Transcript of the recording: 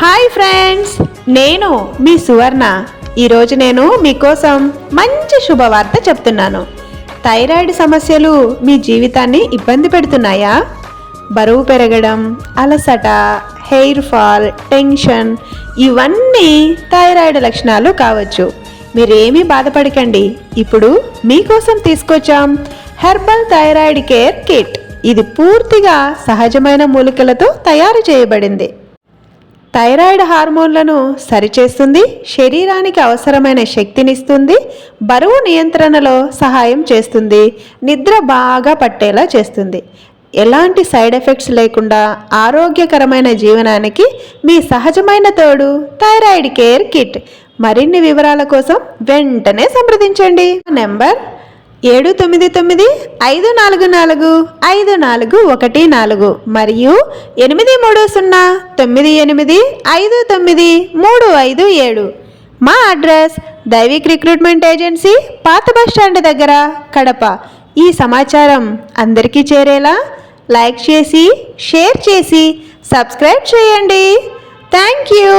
Hi friends, నేను మీ సువర్ణ. ఈరోజు నేను మీకోసం మంచి శుభవార్త చెప్తున్నాను. థైరాయిడ్ సమస్యలు మీ జీవితాన్ని ఇబ్బంది పెడుతున్నాయా? బరువు పెరగడం, అలసట, హెయిర్ ఫాల్, టెన్షన్ ఇవన్నీ థైరాయిడ్ లక్షణాలు కావచ్చు. మీరేమీ బాధపడకండి. ఇప్పుడు మీకోసం తీసుకొచ్చాం హెర్బల్ థైరాయిడ్ కేర్ కిట్. ఇది పూర్తిగా సహజమైన మూలికలతో తయారు చేయబడింది. థైరాయిడ్ హార్మోన్లను సరిచేస్తుంది, శరీరానికి అవసరమైన శక్తినిస్తుంది, బరువు నియంత్రణలో సహాయం చేస్తుంది, నిద్ర బాగా పట్టేలా చేస్తుంది. ఎలాంటి సైడ్ ఎఫెక్ట్స్ లేకుండా ఆరోగ్యకరమైన జీవనానికి మీ సహజమైన తోడు థైరాయిడ్ కేర్ కిట్. మరిన్ని వివరాల కోసం వెంటనే సంప్రదించండి. నెంబర్ 790544541 మరియు 8309859357. మా అడ్రస్ దైవిక్ రిక్రూట్మెంట్ ఏజెన్సీ, పాత బస్టాండ్ దగ్గర, కడప. ఈ సమాచారం అందరికీ చేరేలా లైక్ చేసి, షేర్ చేసి, సబ్స్క్రైబ్ చేయండి. Thank you.